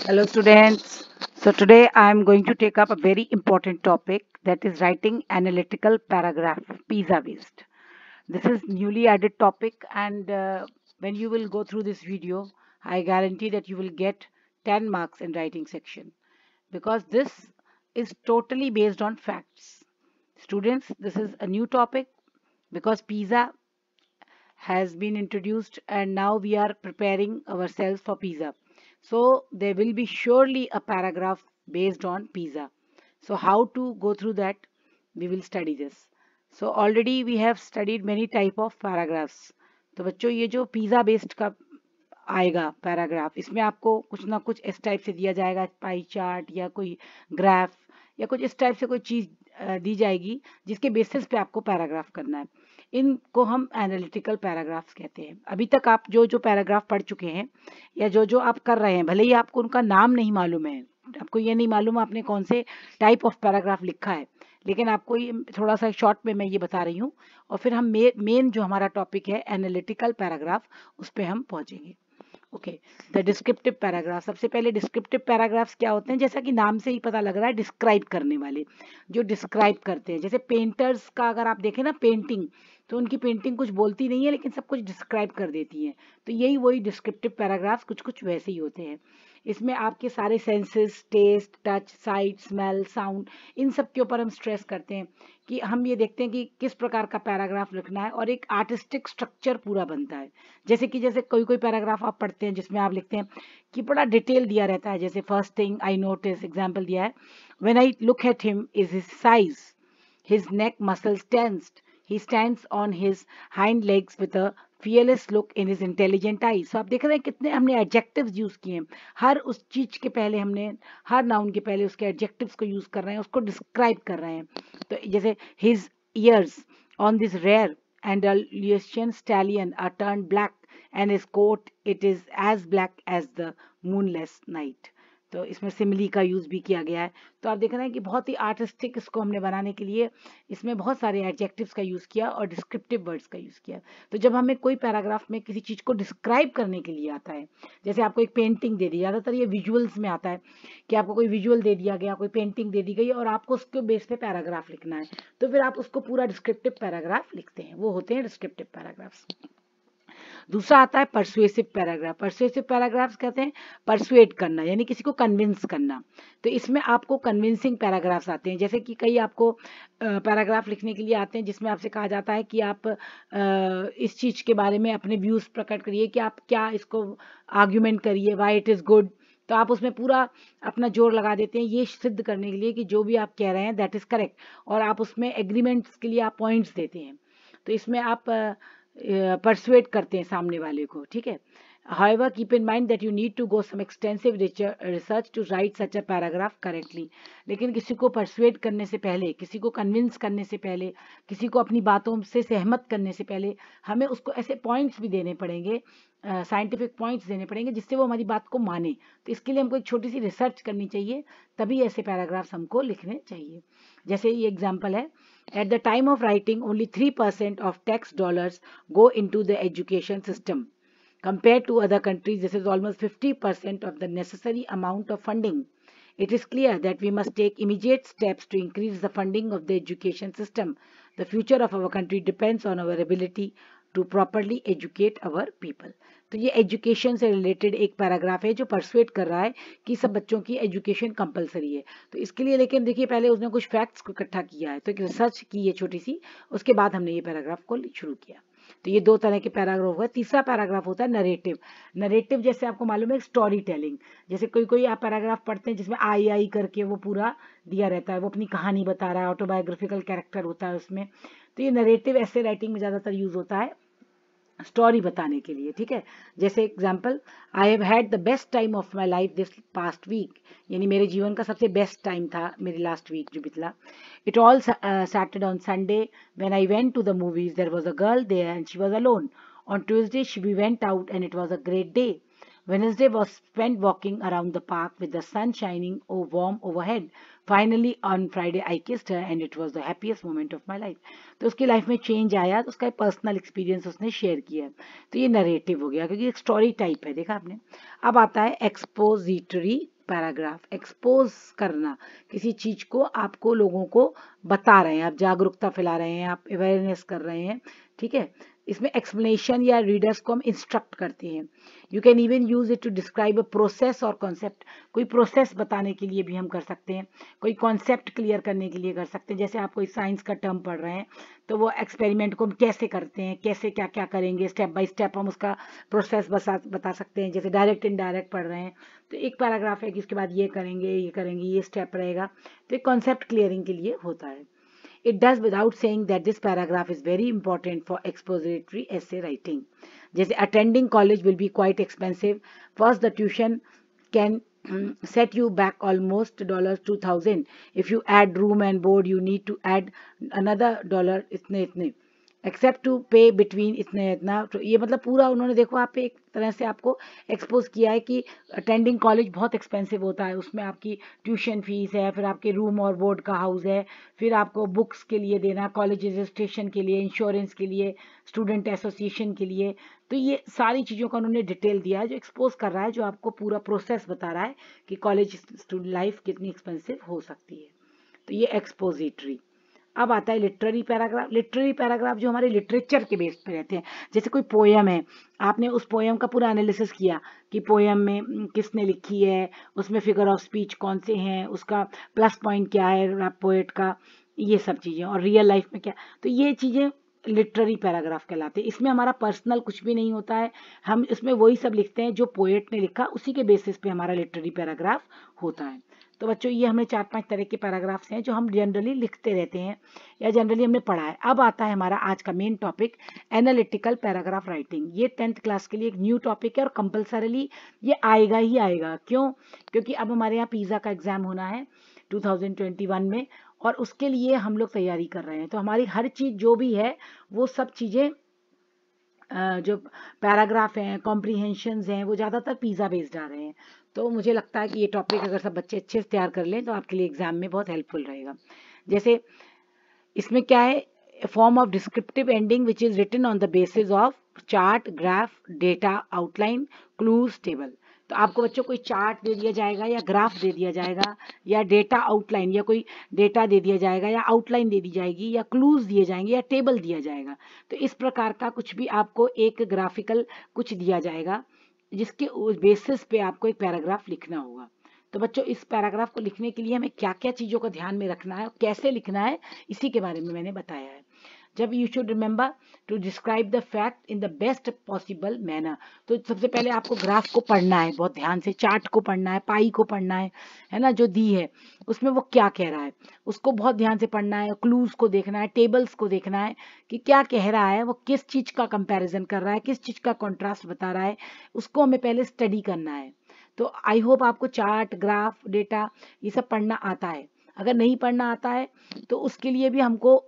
Hello students. So today I am going to take up a very important topic, that is writing analytical paragraph, PISA based. This is newly added topic, and when you will go through this video, I guarantee that you will get 10 marks in writing section, because this is totally based on facts. Students, this is a new topic because PISA has been introduced and now we are preparing ourselves for PISA. So there will be surely a paragraph based on PISA. So how to go through that? We will study this. So already we have studied many type of paragraphs. तो बच्चों ये जो PISA based का आएगा paragraph, इसमें आपको कुछ ना कुछ इस टाइप से दिया जाएगा, पाई चार्ट या कोई ग्राफ या कुछ इस टाइप से कोई चीज दी जाएगी जिसके बेसिस पे आपको पैराग्राफ करना है। इनको हम एनालिटिकल पैराग्राफ्स कहते हैं। अभी तक आप जो जो पैराग्राफ पढ़ चुके हैं या जो जो आप कर रहे हैं, भले ही आपको उनका नाम नहीं मालूम है, आपको ये नहीं मालूम आपने कौन से टाइप ऑफ पैराग्राफ लिखा है, लेकिन आपको ये थोड़ा सा शॉर्ट में मैं ये बता रही हूँ, और फिर हम मेन जो हमारा टॉपिक है एनालिटिकल पैराग्राफ, उस पर हम पहुंचेंगे। Okay, the descriptive paragraph. सबसे पहले डिस्क्रिप्टिव पैराग्राफ्स क्या होते हैं? जैसा कि नाम से ही पता लग रहा है, डिस्क्राइब करने वाले, जो डिस्क्राइब करते हैं। जैसे पेंटर्स का अगर आप देखें ना, पेंटिंग, तो उनकी पेंटिंग कुछ बोलती नहीं है लेकिन सब कुछ डिस्क्राइब कर देती है। तो यही वही डिस्क्रिप्टिव पैराग्राफ्स कुछ कुछ वैसे ही होते हैं। इसमें आपके सारे senses, taste, touch, sight, smell, sound, इन सब के ऊपर हम स्ट्रेस करते हैं कि हम ये देखते हैं कि किस प्रकार का पैराग्राफ लिखना है, और एक आर्टिस्टिक स्ट्रक्चर पूरा बनता है। जैसे कोई कोई पैराग्राफ आप पढ़ते हैं जिसमें आप लिखते हैं कि बड़ा डिटेल दिया रहता है। जैसे first thing I notice, example दिया है, when I look at him is his size, his neck muscles tensed. He stands on his hind legs with a fearless look in his intelligent eyes. So आप देख रहे हैं कितने हमने adjectives use किए हैं। हर उस चीज के पहले हमने, हर नाउन के पहले उसके एडजेक्टिव्स को यूज कर रहे हैं, उसको डिस्क्राइब कर रहे हैं। तो जैसे his ears on this rare Andalusian stallion are turned black, and his coat it is as black as the moonless night. तो इसमें सिमिली का यूज भी किया गया है। तो आप देख रहे हैं कि बहुत ही आर्टिस्टिक इसको हमने बनाने के लिए इसमें बहुत सारे एडजेक्टिव्स का यूज किया और डिस्क्रिप्टिव वर्ड्स का यूज किया। तो जब हमें कोई पैराग्राफ में किसी चीज को डिस्क्राइब करने के लिए आता है, जैसे आपको एक पेंटिंग दे दी, ज्यादातर ये विजुअल्स में आता है कि आपको कोई विजुअल दे दिया गया, कोई पेंटिंग दे दी गई और आपको उसके बेस पे पैराग्राफ लिखना है, तो फिर आप उसको पूरा डिस्क्रिप्टिव पैराग्राफ लिखते हैं। वो होते हैं डिस्क्रिप्टिव पैराग्राफ्स। दूसरा आता है परसुएसिव पैराग्राफ। परसुएसिव पैराग्राफ्स कहते हैं परसुएट करना, यानी किसी को कन्विंस करना। तो इसमें आपको कन्विंसिंग पैराग्राफ्स आते हैं। जैसे कि कई आपको पैराग्राफ लिखने के लिए आते हैं जिसमें आपसे कहा जाता है कि आप इस चीज के बारे में अपने व्यूज प्रकट करिए, कि आप क्या इसको आर्ग्यूमेंट करिए, वाई इट इज गुड। तो आप उसमें पूरा अपना जोर लगा देते हैं ये सिद्ध करने के लिए कि जो भी आप कह रहे हैं दैट इज करेक्ट, और आप उसमें एग्रीमेंट्स के लिए आप पॉइंट्स देते हैं। तो इसमें आप परसुएट करते हैं सामने वाले को, ठीक है। However, keep in mind that you need to go some extensive research to write such a paragraph correctly. लेकिन किसी को परसुएट करने से पहले, किसी को कन्विंस करने से पहले, किसी को अपनी बातों से सहमत करने से पहले हमें उसको ऐसे पॉइंट्स भी देने पड़ेंगे, साइंटिफिक पॉइंट्स देने पड़ेंगे जिससे वो हमारी बात को माने। तो इसके लिए हमको एक छोटी सी रिसर्च करनी चाहिए, तभी ऐसे पैराग्राफ्स हमको लिखने चाहिए। जैसे ये एग्जाम्पल है, at the time of writing only 3% of tax dollars go into the education system. Compared to other countries, this is almost 50% of the necessary amount of funding. It is clear that we must take immediate steps to increase the funding of the education system. The future of our country depends on our ability to properly educate our people. तो ये education से related एक paragraph है जो persuade कर रहा है कि सब बच्चों की एजुकेशन कंपलसरी है। तो इसके लिए लेकिन देखिए पहले उसने कुछ फैक्ट्स को इकट्ठा किया है, तो एक रिसर्च की है छोटी सी, उसके बाद हमने ये पैराग्राफ को शुरू किया। तो ये दो तरह के पैराग्राफ हुआ। तीसरा पैराग्राफ होता है नरेटिव। नरेटिव जैसे आपको मालूम है स्टोरी टेलिंग। जैसे कोई कोई आप पैराग्राफ पढ़ते हैं जिसमें आई करके वो पूरा दिया रहता है, वो अपनी कहानी बता रहा है, ऑटोबायोग्राफिकल कैरेक्टर होता है उसमें। तो ये नरेटिव ऐसे राइटिंग में ज्यादातर यूज होता है स्टोरी बताने के लिए, ठीक है। जैसे example, I have had the best time of my life this past week, यानी मेरे जीवन का सबसे बेस्ट टाइम था मेरे लास्ट वीक जो बीतला। It all started on Sunday when I went to the movies. There was a girl there and she was alone. On Tuesday we went out and it was a great day. Wednesday was spent walking around the park with the sun shining warm overhead. Finally on Friday I kissed her and it was the happiest moment of my life. तो उसकी life में change आया तो उसका personal experience उसने share किया। तो ये नरेटिव हो गया क्योंकि एक स्टोरी टाइप है, देखा आपने। अब आता है एक्सपोजिटरी पैराग्राफ। एक्सपोज करना, किसी चीज को आपको लोगों को बता रहे हैं, आप जागरूकता फैला रहे हैं, आप अवेयरनेस कर रहे हैं, ठीक है। इसमें एक्सप्लेनेशन या रीडर्स को हम इंस्ट्रक्ट करते हैं। You can even use it to describe a process और कॉन्सेप्ट। कोई प्रोसेस बताने के लिए भी हम कर सकते हैं, कोई कॉन्सेप्ट क्लियर करने के लिए कर सकते हैं। जैसे आप कोई साइंस का टर्म पढ़ रहे हैं तो वो एक्सपेरिमेंट को हम कैसे करते हैं, कैसे क्या क्या करेंगे, स्टेप बाय स्टेप हम उसका प्रोसेस बता सकते हैं। जैसे डायरेक्ट इनडायरेक्ट पढ़ रहे हैं तो एक पैराग्राफ है कि उसके बाद ये करेंगे, ये स्टेप रहेगा। तो एक कॉन्सेप्ट क्लियरिंग के लिए होता है। It does without saying that this paragraph is very important for expository essay writing. जैसे attending college will be quite expensive. First, the tuition can set you back almost $2,000. If you add room and board, you need to add another dollar इतने accept to पे between इतने इतना। तो ये मतलब पूरा उन्होंने देखो आप पे एक तरह से आपको एक्सपोज किया है कि अटेंडिंग कॉलेज बहुत एक्सपेंसिव होता है, उसमें आपकी ट्यूशन फीस है, फिर आपके रूम और बोर्ड का हाउस है, फिर आपको बुक्स के लिए देना, कॉलेज रजिस्ट्रेशन के लिए, इंश्योरेंस के लिए, स्टूडेंट एसोसिएशन के लिए। तो ये सारी चीज़ों का उन्होंने डिटेल दिया है जो एक्सपोज कर रहा है, जो आपको पूरा प्रोसेस बता रहा है कि कॉलेज स्टूडेंट लाइफ कितनी एक्सपेंसिव हो सकती है। तो ये एक्सपोजिटरी। अब आता है लिटरेरी पैराग्राफ। लिटरेरी पैराग्राफ जो हमारे लिटरेचर के बेस पे रहते हैं। जैसे कोई पोयम है, आपने उस पोयम का पूरा एनालिसिस किया कि पोयम में किसने लिखी है, उसमें फिगर ऑफ स्पीच कौन से हैं, उसका प्लस पॉइंट क्या है पोएट का, ये सब चीज़ें, और रियल लाइफ में क्या। तो ये चीज़ें लिटरेरी पैराग्राफ कहलाते हैं। इसमें हमारा पर्सनल कुछ भी नहीं होता है, हम इसमें वही सब लिखते हैं जो पोएट ने लिखा, उसी के बेसिस पे हमारा लिटरेरी पैराग्राफ होता है। तो बच्चों ये हमें 4-5 तरह के पैराग्राफ्स हैं जो हम जनरली लिखते रहते हैं या जनरली हमने पढ़ा है। अब आता है हमारा आज का main topic, analytical paragraph writing. ये 10th क्लास के लिए एक न्यू टॉपिक है और कंपलसरीली ये आएगा ही आएगा। क्यों? क्योंकि अब हमारे यहाँ पिज़्ज़ा का एग्जाम होना है 2021 में और उसके लिए हम लोग तैयारी कर रहे हैं। तो हमारी हर चीज़ जो भी है वो सब चीज़ें जो पैराग्राफ हैं, कॉम्प्रीहेंशंस हैं, वो ज़्यादातर पिज़्ज़ा बेस्ड आ रहे हैं। तो मुझे लगता है कि ये टॉपिक अगर सब बच्चे अच्छे से तैयार कर लें तो आपके लिए एग्जाम में बहुत हेल्पफुल रहेगा। जैसे इसमें क्या है, form of descriptive ending which is written on the basis of chart, graph, data, outline, clues, table. तो आपको बच्चों कोई चार्ट दे दिया जाएगा या ग्राफ दे दिया जाएगा या डेटा आउटलाइन या कोई डेटा दे दिया जाएगा या आउटलाइन दे दी जाएगी या क्लूज दिए जाएंगे या टेबल दिया जाएगा। तो इस प्रकार का कुछ भी आपको एक ग्राफिकल कुछ दिया जाएगा जिसके बेसिस पे आपको एक पैराग्राफ लिखना होगा। तो बच्चों इस पैराग्राफ को लिखने के लिए हमें क्या क्या चीज़ों का ध्यान में रखना है और कैसे लिखना है, इसी के बारे में मैंने बताया है। जब you should remember to describe the fact in the best possible manner. तो सबसे पहले आपको ग्राफ को पढ़ना है बहुत ध्यान से, चार्ट को पढ़ना है, पाई को पढ़ना है ना, जो दी है उसमें वो क्या कह रहा है उसको बहुत ध्यान से पढ़ना है, क्लूज को देखना है, टेबल्स को देखना है कि क्या कह रहा है, वो किस चीज़ का कंपैरिजन कर रहा है, किस चीज़ का कॉन्ट्रास्ट बता रहा है, उसको हमें पहले स्टडी करना है। तो आई होप आपको चार्ट, ग्राफ, डेटा ये सब पढ़ना आता है। अगर नहीं पढ़ना आता है तो उसके लिए भी हमको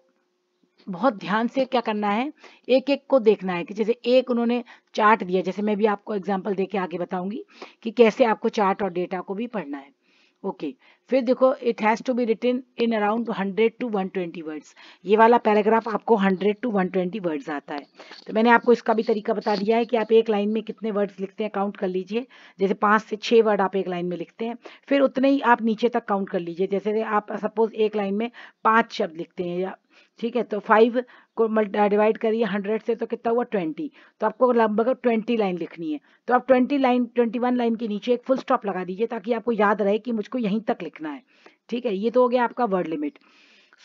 बहुत ध्यान से क्या करना है, एक एक को देखना है कि जैसे एक उन्होंने चार्ट दिया, जैसे मैं भी आपको एग्जांपल देके आगे बताऊंगी कि कैसे आपको चार्ट और डेटा को भी पढ़ना है। ओके फिर देखो, it has to be written in around 100 to 120 words. ये वाला पैराग्राफ आपको 100 to 120 वर्ड्स आता है। तो मैंने आपको इसका भी तरीका बता दिया है कि आप एक लाइन में कितने वर्ड्स लिखते हैं, काउंट कर लीजिए। जैसे 5 से 6 वर्ड आप एक लाइन में लिखते हैं, फिर उतने ही आप नीचे तक काउंट कर लीजिए। जैसे आप सपोज एक लाइन में 5 शब्द लिखते हैं या ठीक है, तो 5 को डिवाइड करिए 100 से तो कितना हुआ 20। तो आपको लगभग 20 लाइन लिखनी है। तो आप 21 लाइन के नीचे एक फुल स्टॉप लगा दीजिए ताकि आपको याद रहे कि मुझको यहीं तक लिखना है। ठीक है, ये तो हो गया आपका word limit.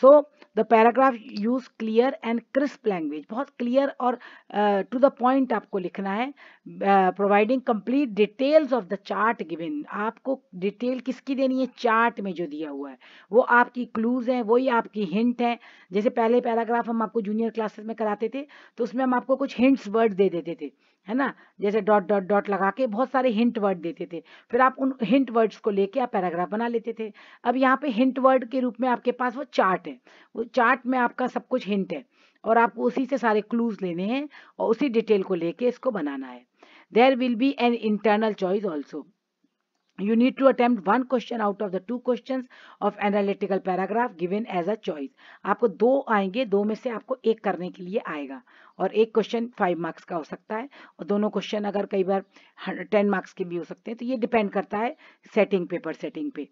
So the paragraph use clear and crisp language, बहुत क्लियर और टू द पॉइंट आपको लिखना है। Providing complete details of the chart given, आपको डिटेल किसकी देनी है, चार्ट में जो दिया हुआ है वो आपकी क्लूज है, वही आपकी हिंट है। जैसे पहले पैराग्राफ हम आपको जूनियर क्लासेस में कराते थे तो उसमें हम आपको कुछ हिंट्स वर्ड दे देते थे, है ना, जैसे डॉट डॉट डॉट लगा के बहुत सारे हिंट वर्ड देते थे, फिर आप उन हिंट वर्ड्स को लेके आप पैराग्राफ बना लेते थे। अब यहाँ पे हिंट वर्ड के रूप में आपके पास वो चार्ट है, वो चार्ट में आपका सब कुछ हिंट है और आपको उसी से सारे क्लूज लेने हैं और उसी डिटेल को लेके इसको बनाना है। There will be an internal choice also. You need to attempt one question out of the 2 questions of analytical paragraph given as a choice. आपको 2 आएंगे, 2 में से आपको एक करने के लिए आएगा, और एक क्वेश्चन 5 मार्क्स का हो सकता है, और दोनों क्वेश्चन अगर कई बार 10 मार्क्स के भी हो सकते हैं, तो ये डिपेंड करता है सेटिंग, पेपर सेटिंग पे।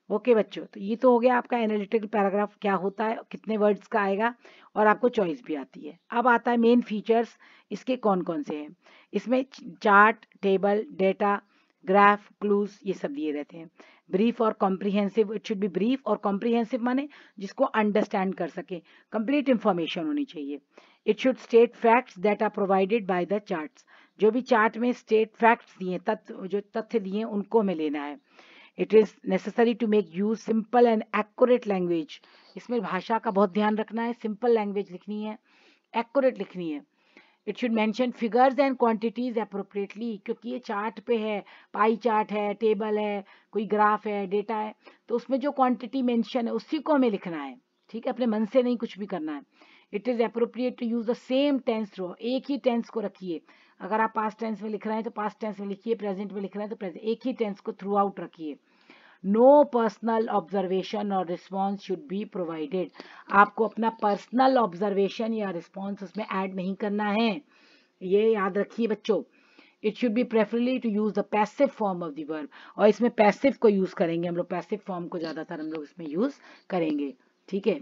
ओके बच्चों, तो ये तो हो गया आपका एनालिटिकल पैराग्राफ क्या होता है, कितने वर्ड्स का आएगा, और आपको चॉइस भी आती है। अब आता है मेन फीचर्स, इसके कौन कौन से हैं। इसमें chart, table, data, graph, clues, ये सब दिए रहते हैं। ब्रीफ और comprehensive, it should be brief और कॉम्प्रिहेंसिव माने जिसको अंडरस्टैंड कर सके, कंप्लीट इंफॉर्मेशन होनी चाहिए। It should state facts that are provided by the charts, जो भी चार्ट में स्टेट फैक्ट्स दिए, तथ्य, जो तथ्य दिए उनको हमें लेना है। It is necessary to make use simple and accurate language, इसमें भाषा का बहुत ध्यान रखना है, सिंपल लैंग्वेज लिखनी है, एक्यूरेट लिखनी है। It should mention figures and quantities appropriately, क्योंकि ये चार्ट पे है, पाई चार्ट है, टेबल है, कोई ग्राफ है, डेटा है, तो उसमें जो क्वांटिटी मेंशन है उसी को हमें लिखना है, ठीक है, अपने मन से नहीं कुछ भी करना है। It is appropriate to use the same tense through, एक ही टेंस को रखिए। अगर आप पास्ट टेंस में लिख रहे हैं तो पास्ट टेंस में लिखिए, प्रेजेंट में लिख रहे हैं तो प्रेजेंट, एक ही टेंस को थ्रू आउट रखिए। नो पर्सनल ऑब्जर्वेशन और रिस्पॉन्स शुड बी प्रोवाइडेड, आपको अपना पर्सनल ऑब्जर्वेशन या रिस्पॉन्स उसमें ऐड नहीं करना है, ये याद रखिए बच्चों। It should be preferably to use the passive form of the verb, और इसमें पैसिव को यूज करेंगे हम लोग, पैसिव फॉर्म को ज्यादातर हम लोग इसमें यूज करेंगे, ठीक है।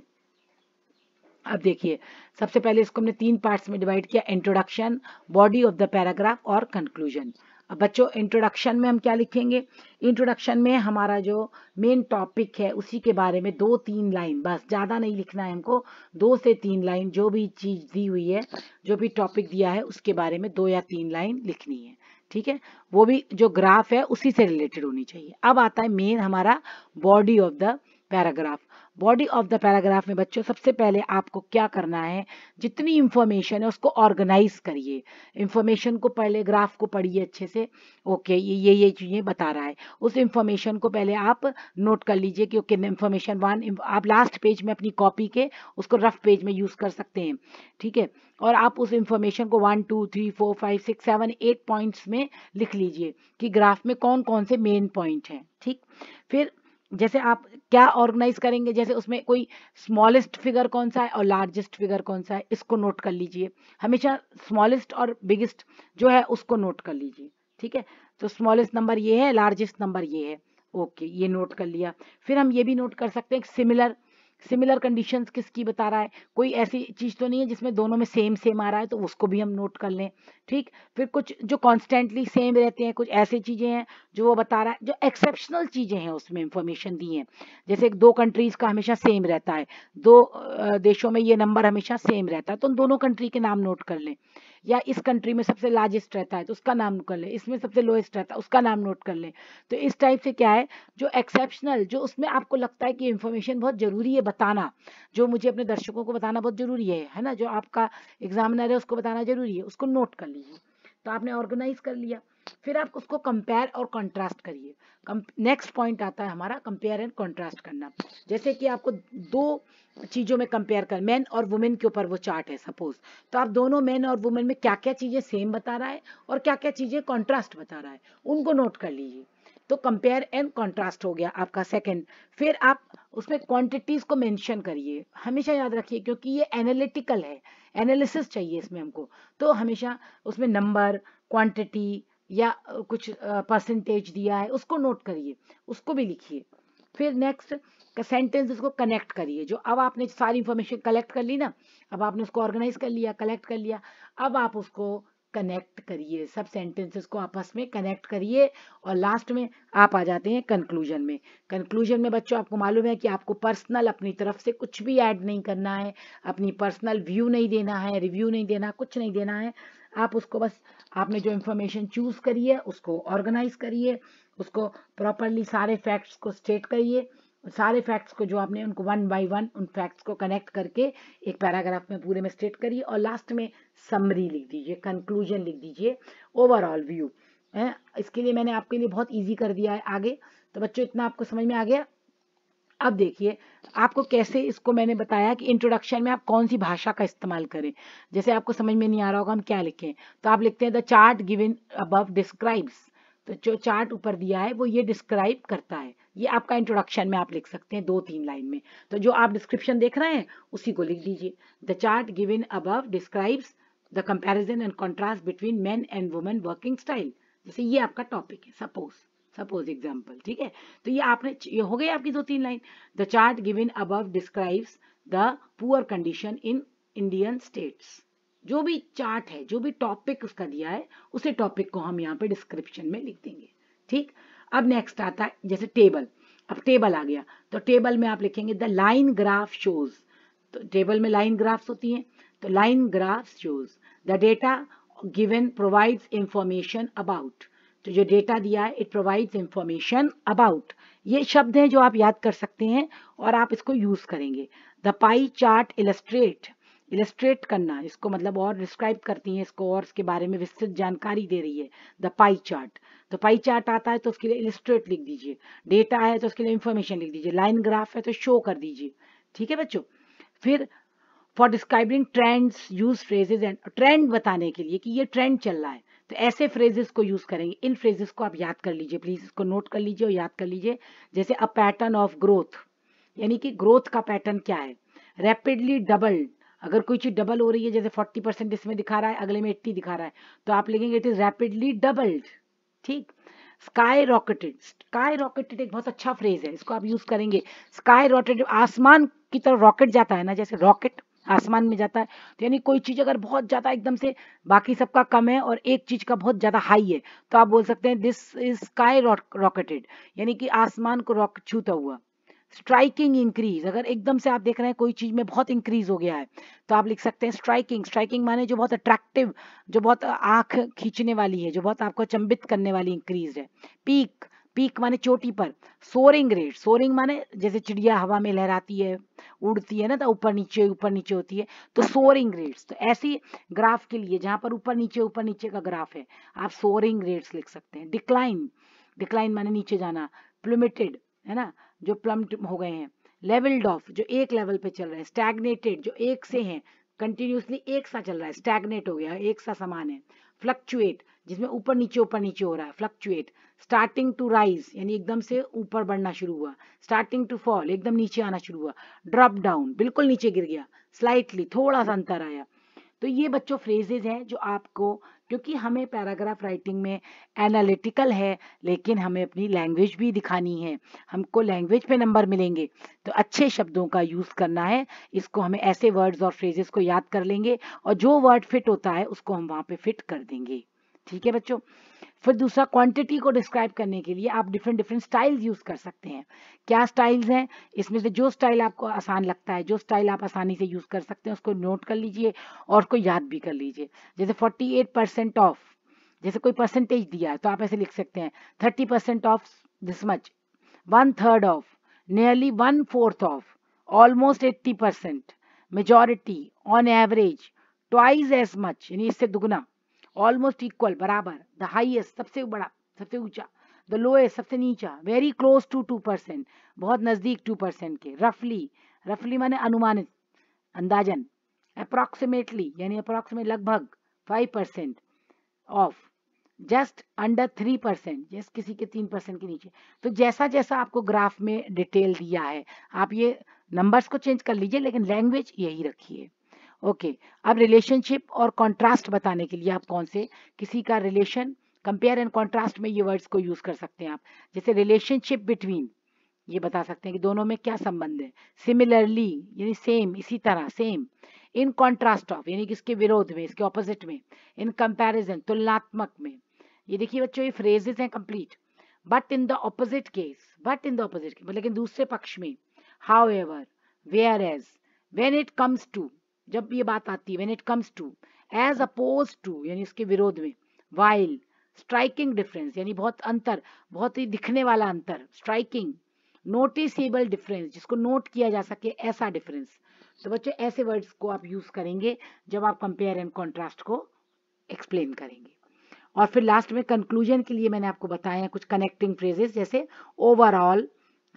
अब देखिए, सबसे पहले इसको हमने 3 पार्ट्स में डिवाइड किया, introduction, body of the paragraph और कंक्लूजन। अब बच्चों इंट्रोडक्शन में हम क्या लिखेंगे, इंट्रोडक्शन में हमारा जो मेन टॉपिक है उसी के बारे में 2-3 लाइन, बस ज़्यादा नहीं लिखना है हमको, 2 से 3 लाइन, जो भी चीज़ दी हुई है, जो भी टॉपिक दिया है उसके बारे में 2 या 3 लाइन लिखनी है, ठीक है, वो भी जो ग्राफ है उसी से रिलेटेड होनी चाहिए। अब आता है मेन हमारा body of the paragraph. Body of the paragraph में बच्चों सबसे पहले आपको क्या करना है, जितनी इंफॉर्मेशन है उसको ऑर्गेनाइज करिए, इंफॉर्मेशन को पहले, ग्राफ को पढ़िए अच्छे से, ओके ये चीजें बता रहा है, उस इंफॉर्मेशन को पहले आप नोट कर लीजिए कि ओके इंफॉर्मेशन 1 आप लास्ट पेज में अपनी कॉपी के उसको रफ पेज में यूज कर सकते हैं, ठीक है, और आप उस इंफॉर्मेशन को 1 2 3 4 5 6 7 8 पॉइंट्स में लिख लीजिए कि ग्राफ में कौन कौन से मेन पॉइंट हैं, ठीक। फिर जैसे आप क्या ऑर्गेनाइज करेंगे, जैसे उसमें कोई स्मॉलेस्ट फिगर कौन सा है और लार्जेस्ट फिगर कौन सा है, इसको नोट कर लीजिए, हमेशा स्मॉलेस्ट और बिगेस्ट जो है उसको नोट कर लीजिए, ठीक है, तो स्मॉलेस्ट नंबर ये है, लार्जेस्ट नंबर ये है, ओके ये नोट कर लिया। फिर हम ये भी नोट कर सकते हैं सिमिलर, सिमिलर कंडीशंस किसकी बता रहा है, कोई ऐसी चीज तो नहीं है जिसमें दोनों में सेम सेम आ रहा है, तो उसको भी हम नोट कर लें, ठीक। फिर कुछ जो कॉन्स्टेंटली सेम रहते हैं, कुछ ऐसी चीजें हैं जो वो बता रहा है, जो एक्सेप्शनल चीजें हैं उसमें इंफॉर्मेशन दी है, जैसे 2 कंट्रीज का हमेशा सेम रहता है, 2 देशों में ये नंबर हमेशा सेम रहता है, तो उन दोनों कंट्री के नाम नोट कर लें, या इस कंट्री में सबसे लार्जेस्ट रहता है तो उसका नाम कर ले, इसमें सबसे लोएस्ट रहता है उसका नाम नोट कर ले। तो इस टाइप से क्या है, जो एक्सेप्शनल, जो उसमें आपको लगता है कि इंफॉर्मेशन बहुत जरूरी है बताना, जो मुझे अपने दर्शकों को बताना बहुत जरूरी है ना, जो आपका एग्जामिनर है उसको बताना जरूरी है, उसको नोट कर लीजिए। तो आपने ऑर्गेनाइज कर लिया, फिर आप उसको कंपेयर और कंट्रास्ट करिए। नेक्स्ट पॉइंट आता है हमारा कंपेयर एंड कंट्रास्ट करना, जैसे कि आपको 2 चीजों में कंपेयर कर, मैन और वुमेन के ऊपर वो चार्ट है सपोज, तो आप दोनों मैन और वुमेन में क्या क्या चीजें सेम बता रहा है और क्या क्या चीजें कॉन्ट्रास्ट बता रहा है, उनको नोट कर लीजिए। तो कंपेयर एंड कॉन्ट्रास्ट हो गया आपका सेकंड। फिर आप उसमें क्वांटिटीज को मेंशन करिए, हमेशा याद रखिए क्योंकि ये एनालिटिकल है, एनालिसिस चाहिए इसमें हमको, तो हमेशा उसमें नंबर, क्वांटिटी या कुछ परसेंटेज दिया है उसको नोट करिए, उसको भी लिखिए। फिर नेक्स्ट सेंटेंस उसको कनेक्ट करिए, जो अब आपने सारी इंफॉर्मेशन कलेक्ट कर ली ना, अब आपने उसको ऑर्गेनाइज कर लिया, कलेक्ट कर लिया, अब आप उसको कनेक्ट करिए, सब सेंटेंसेस को आपस में कनेक्ट करिए, और लास्ट में आप आ जाते हैं कंक्लूजन में। कंक्लूजन में बच्चों आपको मालूम है कि आपको पर्सनल अपनी तरफ से कुछ भी ऐड नहीं करना है, अपनी पर्सनल व्यू नहीं देना है, रिव्यू नहीं देना, कुछ नहीं देना है, आप उसको बस आपने जो इंफॉर्मेशन चूज करी है उसको ऑर्गेनाइज करिए, उसको प्रॉपरली सारे फैक्ट्स को स्टेट करिए, सारे फैक्ट्स को जो आपने उनको 1 बाय 1 उन फैक्ट्स को कनेक्ट करके एक पैराग्राफ में पूरे में स्टेट करिए, और लास्ट में समरी लिख दीजिए, कंक्लूजन लिख दीजिए, ओवरऑल व्यू है। इसके लिए मैंने आपके लिए बहुत इजी कर दिया है आगे, तो बच्चों इतना आपको समझ में आ गया। अब देखिए आपको कैसे, इसको मैंने बताया कि इंट्रोडक्शन में आप कौन सी भाषा का इस्तेमाल करें। जैसे आपको समझ में नहीं आ रहा होगा हम क्या लिखें, तो आप लिखते हैं the chart given above describes. तो जो चार्ट ऊपर दिया है वो ये डिस्क्राइब करता है। ये आपका इंट्रोडक्शन में आप लिख सकते हैं 2-3 लाइन में। तो जो आप डिस्क्रिप्शन देख रहे हैं उसी को लिख दीजिए। The chart given above describes the comparison and contrast between main and women working style. जैसे ये आपका टॉपिक है, सपोज एग्जाम्पल, ठीक है। तो ये हो गई आपकी 2-3 line. The chart given above describes the poor condition in Indian states. जो भी चार्ट है, जो भी टॉपिक उसका दिया है, उसी टॉपिक को हम यहाँ पे डिस्क्रिप्शन में लिख देंगे, ठीक। अब नेक्स्ट आता है जैसे टेबल। अब टेबल आ गया, तो टेबल में आप लिखेंगे द लाइन ग्राफ शोज। तो टेबल में लाइन ग्राफ्स होती हैं, तो line graph shows the data given provides information about. तो जो डेटा दिया है इट प्रोवाइड्स इंफॉर्मेशन अबाउट। ये शब्द हैं जो आप याद कर सकते हैं और आप इसको यूज करेंगे। द पाई चार्ट इलस्ट्रेट करना, इसको मतलब और डिस्क्राइब करती है इसको, और इसके बारे में विस्तृत जानकारी दे रही है द पाई चार्ट। तो पाई चार्ट आता है तो उसके लिए इलस्ट्रेट लिख दीजिए, डेटा है तो उसके लिए इंफॉर्मेशन लिख दीजिए, लाइन ग्राफ है तो शो कर दीजिए, ठीक है बच्चों। फिर for describing trends use phrases and, trend बताने के लिए कि ये ट्रेंड चल रहा है तो ऐसे फ्रेजेस को यूज करेंगे। इन फ्रेजेस को आप याद कर लीजिए, प्लीज इसको नोट कर लीजिए और याद कर लीजिए। जैसे अ पैटर्न ऑफ ग्रोथ, यानी कि ग्रोथ का पैटर्न क्या है। रैपिडली डबल्ड, अगर कोई चीज डबल हो रही है, जैसे 40% इसमें दिखा रहा है, अगले में 80 दिखा रहा है, तो आप लिखेंगे इट इज रैपिडली डबल्ड, ठीक। स्काई रॉकेटेड एक बहुत अच्छा फ्रेज है, इसको आप यूज करेंगे। स्काई रॉकेटेड, आसमान की तरफ रॉकेट जाता है ना, जैसे रॉकेट आसमान में जाता है, तो यानी कोई चीज अगर बहुत ज्यादा एकदम से बाकी सबका कम है और एक चीज का बहुत ज्यादा हाई है, तो आप बोल सकते हैं दिस इज स्काई रॉकेटेड, यानी कि आसमान को रॉकेट छूता हुआ। स्ट्राइकिंग इंक्रीज, अगर एकदम से आप देख रहे हैं कोई चीज में बहुत इंक्रीज हो गया है, तो आप लिख सकते हैं स्ट्राइकिंग माने जो बहुत अट्रैक्टिव, जो बहुत आंख खींचने वाली है, जो बहुत आपको चंबित करने वाली इंक्रीज है। पीक माने चोटी पर। सोरिंग माने जैसे चिड़िया हवा में लहराती है, उड़ती है ना, तो ऊपर नीचे होती है, तो सोरिंग रेट्स। तो ऐसी ग्राफ के लिए जहां पर ऊपर नीचे का ग्राफ है, आप सोरिंग रेट्स लिख सकते हैं। डिक्लाइन माने नीचे जाना। प्लुमेटेड है ना, जो प्लम्ड हो गए हैं। लेवल्ड ऑफ, जो एक लेवल पे चल रहे हैं। स्टैग्नेटेड, जो एक से हैं, कंटिन्यूसली एक सा चल रहा है, स्टैग्नेट हो गया, एक सा समान है। फ्लक्चुएट, जिसमें ऊपर नीचे हो रहा है, फ्लक्चुएट। स्टार्टिंग टू राइज, यानी एकदम से ऊपर बढ़ना शुरू हुआ। स्टार्टिंग टू फॉल, एकदम नीचे आना शुरू हुआ। ड्रॉप डाउन, बिल्कुल नीचे गिर गया। स्लाइटली, थोड़ा सा अंतर आया। तो ये बच्चों फ्रेजेज हैं जो आपको, क्योंकि हमें पैराग्राफ राइटिंग में एनालिटिकल है लेकिन हमें अपनी लैंग्वेज भी दिखानी है, हमको लैंग्वेज पे नंबर मिलेंगे, तो अच्छे शब्दों का यूज करना है। इसको हमें ऐसे वर्ड्स और फ्रेजेस को याद कर लेंगे और जो वर्ड फिट होता है उसको हम वहां पे फिट कर देंगे, ठीक है बच्चों। फिर दूसरा, क्वांटिटी को डिस्क्राइब करने के लिए आप डिफरेंट स्टाइल्स यूज कर सकते हैं। क्या स्टाइल्स हैं, इसमें से जो स्टाइल आपको आसान लगता है, जो स्टाइल आप आसानी से यूज कर सकते हैं, उसको नोट कर लीजिए और उसको याद भी कर लीजिए। जैसे 48% ऑफ, जैसे कोई परसेंटेज दिया है तो आप ऐसे लिख सकते हैं 30% of this much, 1/3 of, nearly 1/4 of, almost 80%, majority, on average, twice as much, यानी इससे दुगना, ऑलमोस्ट इक्वल, बराबर, द हाईएस्ट, सबसे बड़ा, सबसे ऊंचा, द लोएस्ट, सबसे नीचा, वेरी क्लोज टू 2%, बहुत नजदीक 2% के, रफली माने अनुमानित, अंदाजन, अप्रोक्सीमेटली यानी अप्रोक्सीमेट, लगभग 5% ऑफ, जस्ट अंडर 3%, जस्ट किसी के 3% के नीचे। तो जैसा जैसा आपको ग्राफ में डिटेल दिया है, आप ये नंबर्स को चेंज कर लीजिए लेकिन लैंग्वेज यही रखिए। ओके, अब रिलेशनशिप और कॉन्ट्रास्ट बताने के लिए आप कौन से, किसी का रिलेशन, कंपेयर एंड कॉन्ट्रास्ट में ये वर्ड्स को यूज कर सकते हैं आप। जैसे रिलेशनशिप बिटवीन, ये बता सकते हैं कि दोनों में क्या संबंध है। सिमिलरली यानी सेम, इसी तरह, सेम। इन कॉन्ट्रास्ट ऑफ, यानी कि इसके विरोध में, इसके ऑपोजिट में। इन कंपैरिजन, तुलनात्मक में। ये देखिए बच्चों, ये फ्रेजेस हैं complete. But in the opposite case, लेकिन दूसरे पक्ष में। However, whereas, when it comes to, जब ये बात आती है, when it comes to, as oppose to यानी इसके विरोध में, वाइल, स्ट्राइकिंग डिफरेंस यानी बहुत अंतर, बहुत ही दिखने वाला अंतर, स्ट्राइकिंग, नोटिसेबल डिफरेंस जिसको नोट किया जा सके, ऐसा डिफरेंस। तो बच्चों ऐसे वर्ड्स को आप यूज करेंगे जब आप कंपेयर एंड कॉन्ट्रास्ट को एक्सप्लेन करेंगे। और फिर लास्ट में कंक्लूजन के लिए मैंने आपको बताया कुछ कनेक्टिंग फ्रेजेस, जैसे ओवरऑल,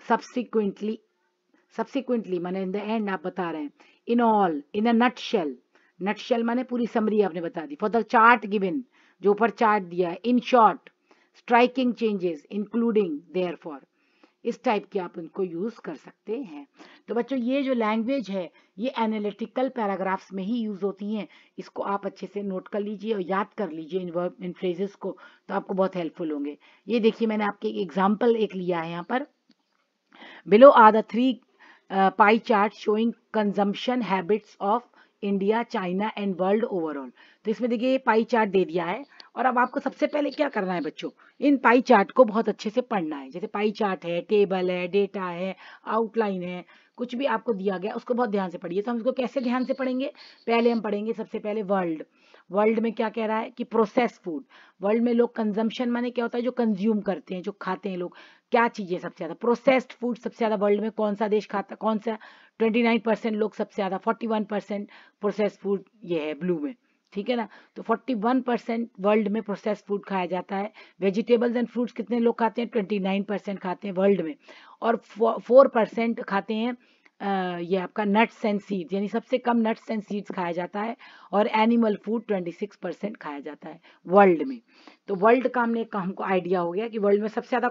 सब्सिक्वेंटली, सब्सिक्वेंटली माने इन द एंड आप बता रहे हैं, in all, in a nutshell, nutshell माने पूरी समरी आपने बता दी, फॉर द चार्ट गिवन, जो ऊपर चार्ट दिया है, in short, striking changes including therefore, इस टाइप के आप इनको यूज कर सकते हैं। तो बच्चों ये जो लैंग्वेज है ये एनालिटिकल पैराग्राफ्स में ही यूज होती हैं, इसको आप अच्छे से नोट कर लीजिए और याद कर लीजिए इन वर्ब इन फ्रेजेस को, तो आपको बहुत हेल्पफुल होंगे। ये देखिए मैंने आपके एग्जाम्पल एक लिया है यहाँ पर, below are the 3 pie chart showing consumption habits of India, China and world overall. तो इसमें देखिए ये पाई चार्ट दे दिया है, और अब आपको सबसे पहले क्या करना है बच्चों, इन पाई चार्ट को बहुत अच्छे से पढ़ना है। जैसे पाई चार्ट है, टेबल है, डेटा है, आउटलाइन है, कुछ भी आपको दिया गया उसको बहुत ध्यान से पढ़िए। तो हम इसको कैसे ध्यान से पढ़ेंगे, पहले हम पढ़ेंगे सबसे पहले वर्ल्ड। वर्ल्ड में क्या कह रहा है कि प्रोसेस फूड, वर्ल्ड में लोग कंजम्पशन माने क्या होता है, जो कंज्यूम करते हैं, जो खाते हैं लोग, क्या चीजें सबसे ज्यादा, प्रोसेस्ड फूड सबसे ज्यादा वर्ल्ड में कौन सा देश खाता, कौन सा, 29% लोग सबसे ज्यादा, 41% प्रोसेस्ड फूड ये है ब्लू में, ठीक है ना। तो 41% वर्ल्ड में प्रोसेस्ड फूड खाया जाता है। वेजिटेबल्स एंड फ्रूट्स कितने लोग खाते हैं, 29% खाते हैं वर्ल्ड में, और 4% खाते हैं ये आपका नट्स एंड सीड्स, यानी सबसे कम नट्स एंड सीड्स खाया जाता है, और एनिमल फूड 26% खाया जाता है वर्ल्ड में। तो वर्ल्ड का हमको आइडिया हो गया कि वर्ल्ड में सबसे ज्यादा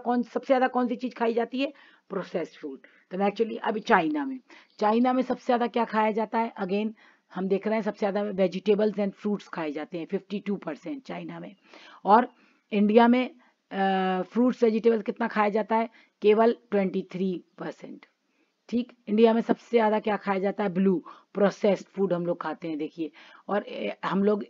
कौन सी चीज खाई जाती है, प्रोसेस्ड फूड। तो नेचुरली अभी चाइना में सबसे ज्यादा क्या खाया जाता है, अगेन हम देख रहे हैं सबसे ज्यादा वेजिटेबल्स एंड फ्रूट्स खाए जाते हैं 52% चाइना में, और इंडिया में फ्रूट्स वेजिटेबल्स कितना खाया जाता है, केवल 23%। ठीक, इंडिया में सबसे ज्यादा क्या खाया जाता है, ब्लू, प्रोसेस्ड फूड हम लोग खाते हैं देखिए। और हम लोग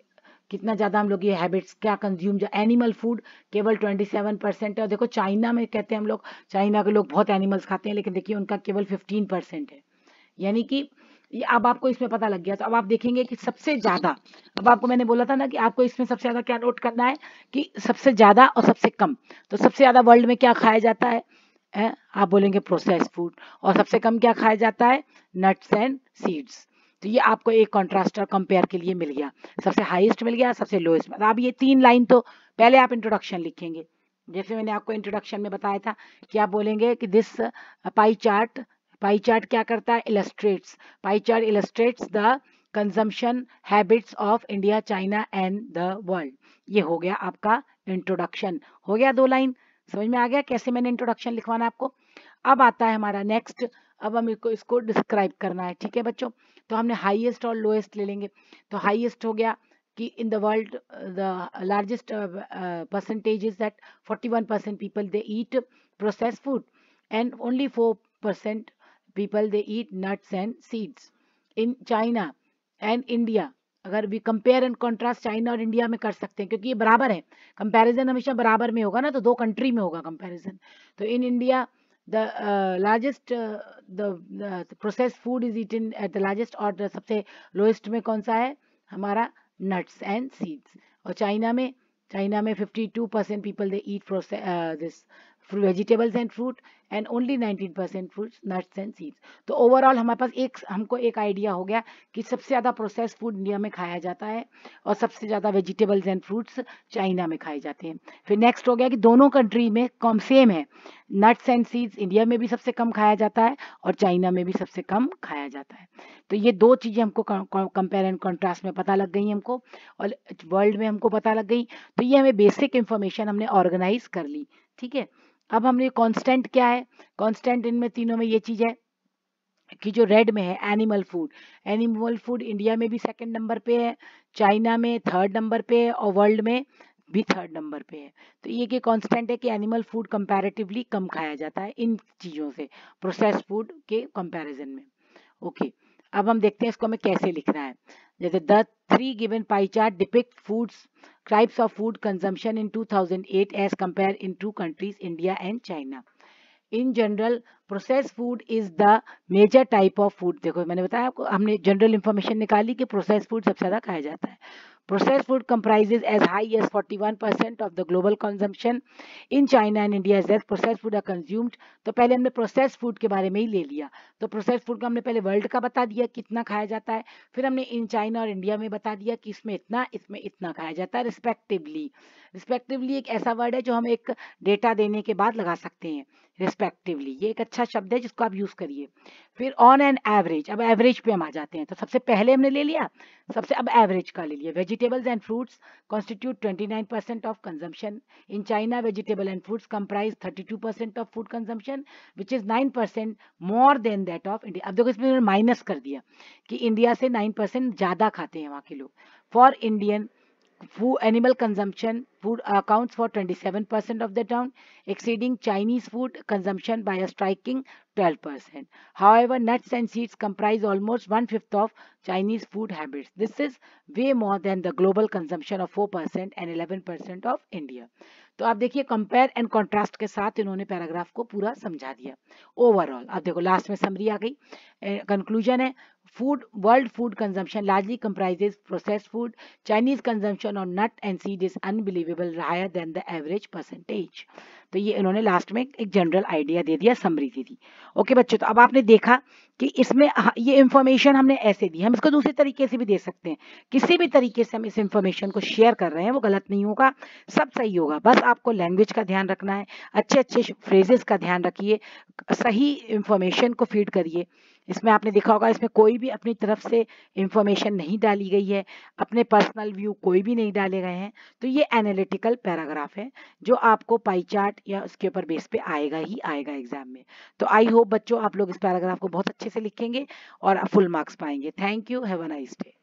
कितना ज्यादा हम लोग ये हैबिट्स क्या कंज्यूम, एनिमल फूड केवल 27% है। और देखो चाइना में कहते हैं हम लोग, चाइना के लोग बहुत एनिमल्स खाते हैं, लेकिन देखिए उनका केवल 15% है। यानी कि ये अब आपको इसमें पता लग गया। तो अब आप देखेंगे कि सबसे ज्यादा, अब आपको मैंने बोला था ना कि आपको इसमें सबसे ज्यादा क्या नोट करना है, कि सबसे ज्यादा और सबसे कम। तो सबसे ज्यादा वर्ल्ड में क्या खाया जाता है, आप बोलेंगे प्रोसेस्ड फूड, और सबसे कम क्या खाया जाता है, नट्स एंड सीड्स। तो ये आपको एक कॉन्ट्रास्ट कंपेयर के लिए मिल गया, सबसे हाईएस्ट मिल गया, सबसे लोएस्ट। अब ये 3 लाइन तो पहले आप इंट्रोडक्शन लिखेंगे, जैसे मैंने आपको इंट्रोडक्शन में बताया था कि आप बोलेंगे कि दिस पाई चार्ट क्या करता है, illustrates, pie chart illustrates the consumption habits of India, China and the world. ये हो गया आपका इंट्रोडक्शन, हो गया 2 लाइन, समझ में आ गया कैसे मैंने इंट्रोडक्शन लिखवाना है आपको। अब आता है हमारा नेक्स्ट, अब हम इसको डिस्क्राइब करना है, ठीक है बच्चों। तो हमने हाईएस्ट और लोएस्ट ले लेंगे। तो हाईएस्ट हो गया कि in the world the largest percentage is that 41% people they eat processed food, and only 4% people they eat nuts and seeds. In China and India, अगर भी कंपेयर एंड कॉन्ट्रास्ट चाइना और India में कर सकते हैं, क्योंकि ये बराबर है, कंपैरिजन हमेशा बराबर में होगा ना, तो 2 कंट्री में होगा कंपैरिजन। तो in India the largest the processed food is eaten at the largest, और सबसे लोएस्ट में कौन सा है हमारा, नट्स एंड सीड्स। और चाइना में 52% people they eat this vegetables and fruit, and only 19% fruits, nuts and seeds. तो ओवरऑल हमारे पास हमको एक आइडिया हो गया कि सबसे ज्यादा प्रोसेस्ड फूड इंडिया में खाया जाता है, और सबसे ज्यादा वेजिटेबल्स एंड फ्रूट्स चाइना में खाए जाते हैं। फिर नेक्स्ट हो गया कि दोनों कंट्री में कम सेम है, नट्स एंड सीड्स इंडिया में भी सबसे कम खाया जाता है, और चाइना में भी सबसे कम खाया जाता है। तो ये 2 चीजें हमको कंपेयर एंड कॉन्ट्रास्ट में पता लग गई हमको, और वर्ल्ड में हमको पता लग गई। तो ये हमें बेसिक इंफॉर्मेशन हमने ऑर्गेनाइज कर ली, ठीक है। अब हमने कांस्टेंट क्या है, कांस्टेंट इनमें तीनों में ये चीज है कि जो रेड में है एनिमल फूड इंडिया में भी 2nd नंबर पे है, चाइना में 3rd नंबर पे है, और वर्ल्ड में भी 3rd नंबर पे है। तो ये कि कांस्टेंट है कि एनिमल फूड कंपैरेटिवली कम खाया जाता है इन चीजों से, प्रोसेस्ड फूड के कंपैरिजन में। ओके, अब हम देखते हैं इसको हमें कैसे लिखना है। जैसे the 3 given pie chart depict foods types of food consumption in 2008 as compared in 2 countries, India and China. In general, processed food is the major type of food. देखो मैंने बताया आपको, हमने जनरल इंफॉर्मेशन निकाली कि प्रोसेस्ड फूड सबसे ज्यादा खाया जाता है। Processed food comprises as high as 41% of the global consumption. In China and India, as processed food are consumed. तो पहले हमने processed food के बारे में ही ले लिया। तो processed food का हमने पहले वर्ल्ड का बता दिया कितना खाया जाता है, फिर हमने इन चाइना और इंडिया में बता दिया कि इसमें इतना खाया जाता है रिस्पेक्टिवली। रिस्पेक्टिवली एक ऐसा वर्ड है जो हम एक डेटा देने के बाद लगा सकते हैं रिस्पेक्टिवली। ये एक अच्छा शब्द है जिसको आप यूज करिए। फिर ऑन एन एवरेज, अब एवरेज पे हम आ जाते हैं। तो सबसे पहले हमने ले लिया, सबसे अब एवरेज का ले लिया। Vegetables and fruits constitute 29% of consumption in China. Vegetable and fruits comprise 32% of food consumption which is 9% more than that of India. अब देखो इसमें उन्होंने माइनस कर दिया कि इंडिया से 9% ज्यादा खाते हैं वहाँ के लोग। For Indian food animal consumption, food accounts for 27% of the town, exceeding Chinese food consumption by a striking 12%. However, nuts and seeds comprise almost one-fifth of Chinese food habits. This is way more than the global consumption of 4% and 11% of India. तो आप देखिए compare and contrast के साथ इन्होंने paragraph को पूरा समझा दिया ओवरऑल। अब देखो लास्ट में समरी आ गई, कंक्लूजन है food world food consumption largely comprises processed food. Chinese consumption of nut and seed is unbelievable higher than the average percentage. तो ये इन्होंने लास्ट में एक जनरल आइडिया दे दिया, समरी दे दी। ओके बच्चों, तो अब आपने देखा कि इसमें ये इंफॉर्मेशन हमने ऐसे दी, हम इसको दूसरे तरीके से भी दे सकते हैं। किसी भी तरीके से हम इस इंफॉर्मेशन को शेयर कर रहे हैं वो गलत नहीं होगा, सब सही होगा। बस आपको लैंग्वेज का ध्यान रखना है, अच्छे अच्छे फ्रेजेस का ध्यान रखिए, सही इंफॉर्मेशन को फीड करिए। इसमें आपने देखा होगा इसमें कोई भी अपनी तरफ से इंफॉर्मेशन नहीं डाली गई है, अपने पर्सनल व्यू कोई भी नहीं डाले गए हैं। तो ये एनालिटिकल पैराग्राफ है जो आपको पाई चार्ट या उसके ऊपर बेस पे आएगा ही आएगा एग्जाम में। तो आई होप बच्चों आप लोग इस पैराग्राफ को बहुत अच्छे से लिखेंगे और फुल मार्क्स पाएंगे। Thank you, have a nice day.